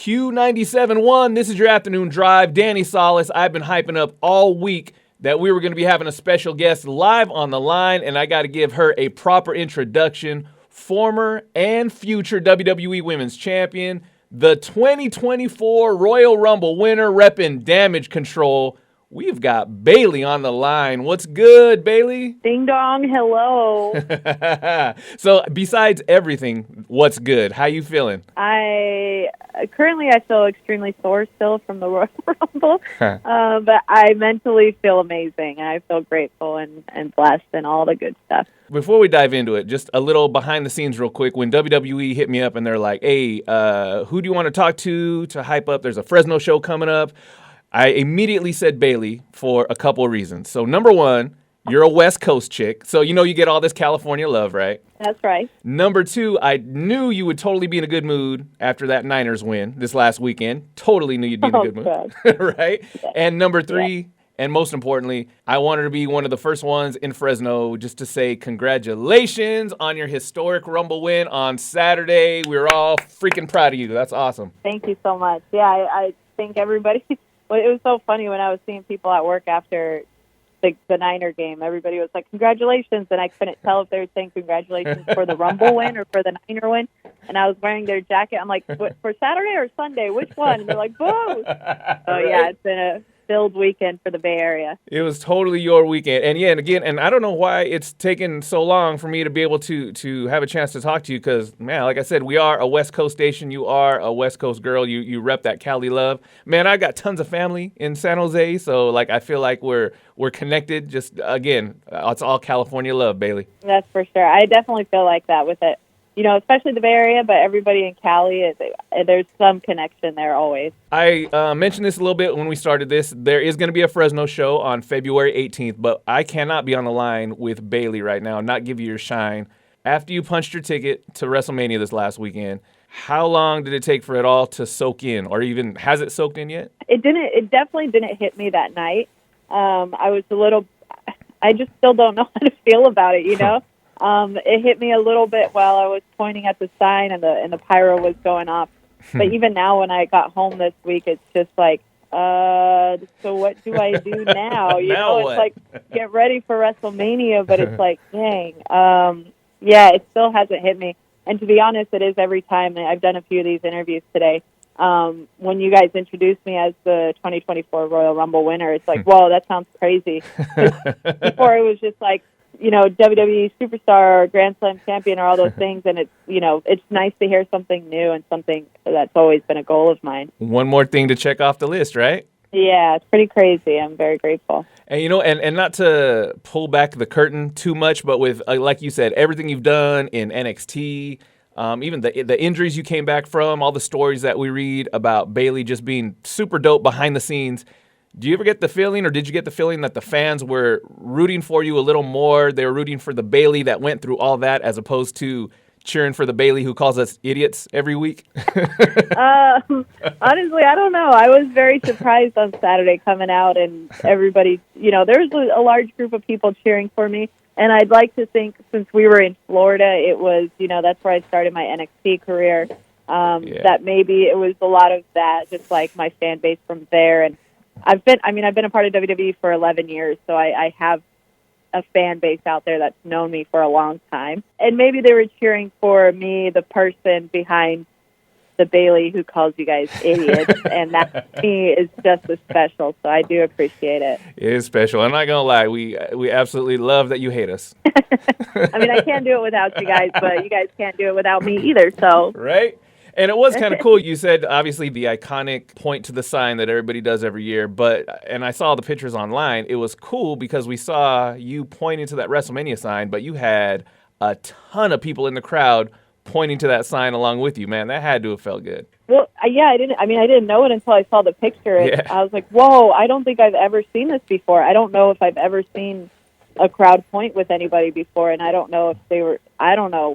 Q97.1, this is your afternoon drive. Danny Salas. I've been hyping up all week that we were going to be having a special guest live on the line, and I got to give her a proper introduction. Former and future WWE Women's Champion, the 2024 Royal Rumble winner, repping Damage Control. We've got Bayley on the line. What's good, Bayley? Ding dong, hello. So besides everything, what's good? How you feeling? I feel extremely sore still from the Royal Rumble, but I mentally feel amazing. I feel grateful and blessed and all the good stuff. Before we dive into it, just a little behind the scenes real quick. When WWE hit me up and they're like, hey, who do you want to talk to hype up? There's a Fresno show coming up. I immediately said Bayley for a couple of reasons. So number one, you're a West Coast chick. So you get all this California love, right? That's right. Number two, I knew you would totally be in a good mood after that Niners win this last weekend. Totally knew you'd be in a good mood. Right? Yeah. And number three, and most importantly, I wanted to be one of the first ones in Fresno just to say congratulations on your historic Rumble win on Saturday. We're all freaking proud of you. That's awesome. Thank you so much. Yeah, I think everybody... Well, it was so funny when I was seeing people at work after the Niner game. Everybody was like, congratulations, and I couldn't tell if they were saying congratulations for the Rumble win or for the Niner win. And I was wearing their jacket. I'm like, for Saturday or Sunday? Which one? And they're like, both. So, yeah, it's been a filled weekend for the Bay Area. It was totally your weekend. And I don't know why it's taken so long for me to be able to have a chance to talk to you because, man, like I said, we are a West Coast station. You are a West Coast girl. You rep that Cali love. Man, I got tons of family in San Jose, so I feel like we're connected. Just, again, it's all California love, Bayley. That's for sure. I definitely feel like that with it. Especially the Bay Area, but everybody in Cali, there's some connection there always. I mentioned this a little bit when we started this. There is going to be a Fresno show on February 18th, but I cannot be on the line with Bayley right now and not give you your shine. After you punched your ticket to WrestleMania this last weekend, how long did it take for it all to soak in, or even has it soaked in yet? It didn't. It definitely didn't hit me that night. I just still don't know how to feel about it, It hit me a little bit while I was pointing at the sign and the pyro was going off. But even now when I got home this week, it's just like, so what do I do now? It's like, get ready for WrestleMania, but it's like, dang. It still hasn't hit me. And to be honest, it is every time. I've done a few of these interviews today. When you guys introduced me as the 2024 Royal Rumble winner, it's like, whoa, that sounds crazy. Before it was just like, WWE superstar or Grand Slam champion or all those things. And it's nice to hear something new and something that's always been a goal of mine. One more thing to check off the list, right? Yeah, it's pretty crazy. I'm very grateful. And, and not to pull back the curtain too much, but with, like you said, everything you've done in NXT, even the injuries you came back from, all the stories that we read about Bayley just being super dope behind the scenes. Do you ever get the feeling, or did you get the feeling that the fans were rooting for you a little more? They were rooting for the Bayley that went through all that as opposed to cheering for the Bayley who calls us idiots every week? Honestly, I don't know. I was very surprised on Saturday coming out and everybody, there was a large group of people cheering for me. And I'd like to think since we were in Florida, it was, that's where I started my NXT career, that maybe it was a lot of that, just like my fan base from there. And I've been a part of WWE for 11 years, so I have a fan base out there that's known me for a long time. And maybe they were cheering for me, the person behind the Bayley who calls you guys idiots, and that to me is just as special, so I do appreciate it. It is special. I'm not going to lie, we absolutely love that you hate us. I can't do it without you guys, but you guys can't do it without me either, so. Right? And it was kind of cool. You said, obviously, the iconic point to the sign that everybody does every year. And I saw the pictures online. It was cool because we saw you pointing to that WrestleMania sign, but you had a ton of people in the crowd pointing to that sign along with you, man. That had to have felt good. Well, yeah, I didn't know it until I saw the picture. And I was like, whoa, I don't think I've ever seen this before. I don't know if I've ever seen a crowd point with anybody before, and I don't know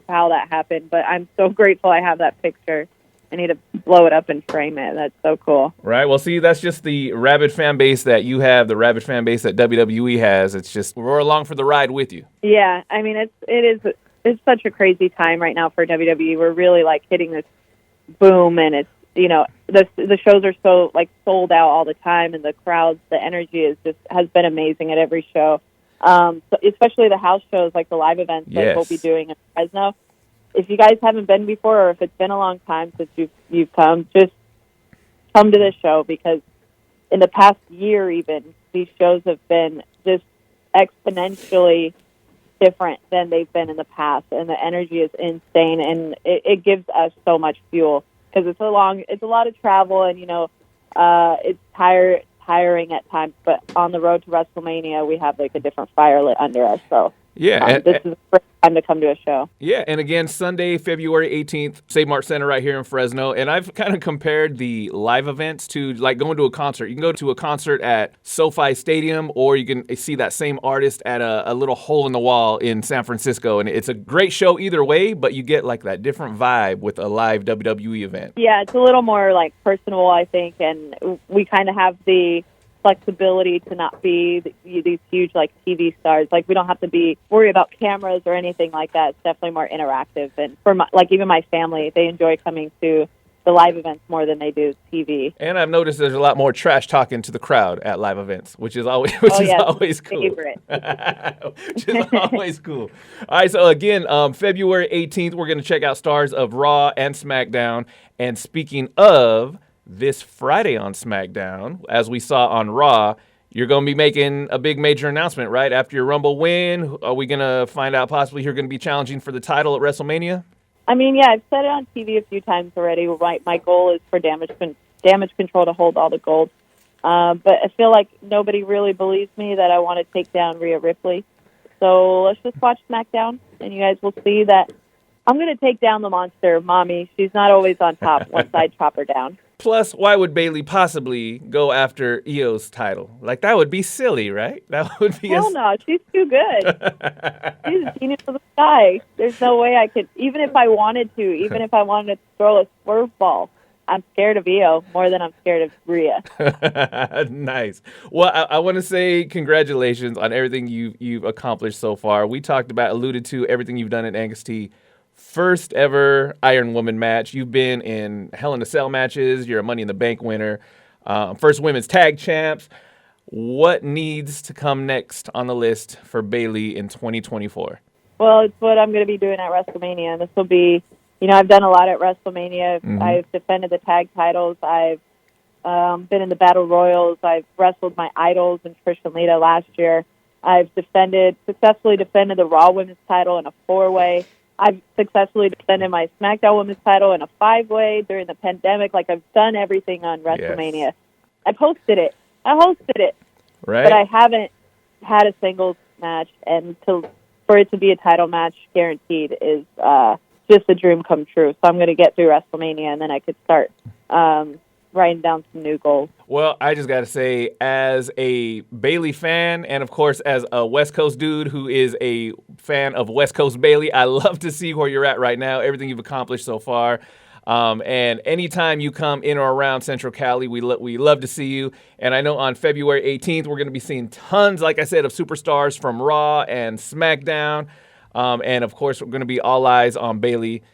how that happened, but I'm so grateful I have that picture. I need to blow it up and frame it. That's so cool. Right. Well, see, that's just the rabid fan base that you have, the rabid fan base that WWE has. It's just, we're along for the ride with you. Yeah. It's such a crazy time right now for WWE. We're really hitting this boom, and it's, the shows are so like sold out all the time, and the crowds, the energy has been amazing at every show. So especially the house shows, like the live events that we'll be doing in Fresno. If you guys haven't been before, or if it's been a long time since you've come, just come to this show, because in the past year even, these shows have been just exponentially different than they've been in the past, and the energy is insane, and it gives us so much fuel, because it's a lot of travel, and it's tiring at times, but on the road to WrestleMania, we have like a different fire lit under us. So this is a great time to come to a show. Yeah, and again, Sunday, February 18th, Save Mart Center right here in Fresno. And I've kind of compared the live events to like going to a concert. You can go to a concert at SoFi Stadium, or you can see that same artist at a little hole in the wall in San Francisco. And it's a great show either way, but you get like that different vibe with a live WWE event. Yeah, it's a little more like personal, I think, and we kind of have the flexibility to not be these huge like TV stars. Like, we don't have to worry about cameras or anything like that. It's definitely more interactive, and for even my family, they enjoy coming to the live events more than they do TV. And I've noticed there's a lot more trash talking to the crowd at live events, which is always cool. Favorite. Which is always cool. All right, so again, February 18th, we're going to check out stars of Raw and SmackDown. And speaking of this Friday on SmackDown, as we saw on Raw, you're going to be making a big major announcement, right? After your Rumble win, are we going to find out possibly you're going to be challenging for the title at WrestleMania? I mean, yeah, I've said it on TV a few times already. My goal is for Damage Control to hold all the gold. But I feel like nobody really believes me that I want to take down Rhea Ripley. So let's just watch SmackDown, and you guys will see that I'm going to take down the monster, Mommy. She's not always on top once I chop her down. Plus, why would Bayley possibly go after Io's title? Like, that would be silly, right? That would be Hell no, she's too good. She's a genius of the sky. There's no way I could, even if I wanted to throw a swerve ball, I'm scared of Io more than I'm scared of Rhea. Nice. Well, I want to say congratulations on everything you've accomplished so far. We alluded to everything you've done in NXT. First ever Iron Woman match. You've been in Hell in a Cell matches. You're a Money in the Bank winner. First women's tag champs. What needs to come next on the list for Bayley in 2024? Well, it's what I'm going to be doing at WrestleMania. This will be, I've done a lot at WrestleMania. Mm-hmm. I've defended the tag titles. I've been in the Battle Royals. I've wrestled my idols in Trish and Lita last year. I've successfully defended the Raw Women's title in a 4-way. I've successfully defended my SmackDown Women's title in a 5-way during the pandemic. Like, I've done everything on WrestleMania. Yes. I hosted it. Right. But I haven't had a singles match, and for it to be a title match guaranteed is just a dream come true. So I'm going to get through WrestleMania, and then I could start writing down some new goals. Well, I just got to say, as a Bayley fan, and of course as a West Coast dude who is a fan of West Coast Bayley, I love to see where you're at right now, everything you've accomplished so far. And anytime you come in or around Central Cali, we love to see you. And I know on February 18th, we're going to be seeing tons, like I said, of superstars from Raw and SmackDown. And of course, we're going to be all eyes on Bayley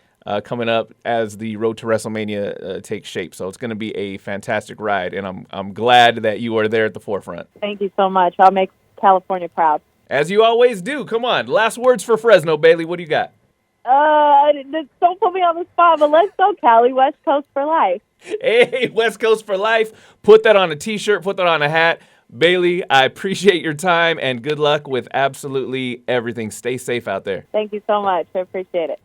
coming up as the road to WrestleMania takes shape. So it's going to be a fantastic ride, and I'm glad that you are there at the forefront. Thank you so much. I'll make California proud. As you always do. Come on. Last words for Fresno, Bayley. What do you got? Don't put me on the spot, but let's go, Cali. West Coast for life. Hey, West Coast for life. Put that on a T-shirt. Put that on a hat. Bayley, I appreciate your time, and good luck with absolutely everything. Stay safe out there. Thank you so much. I appreciate it.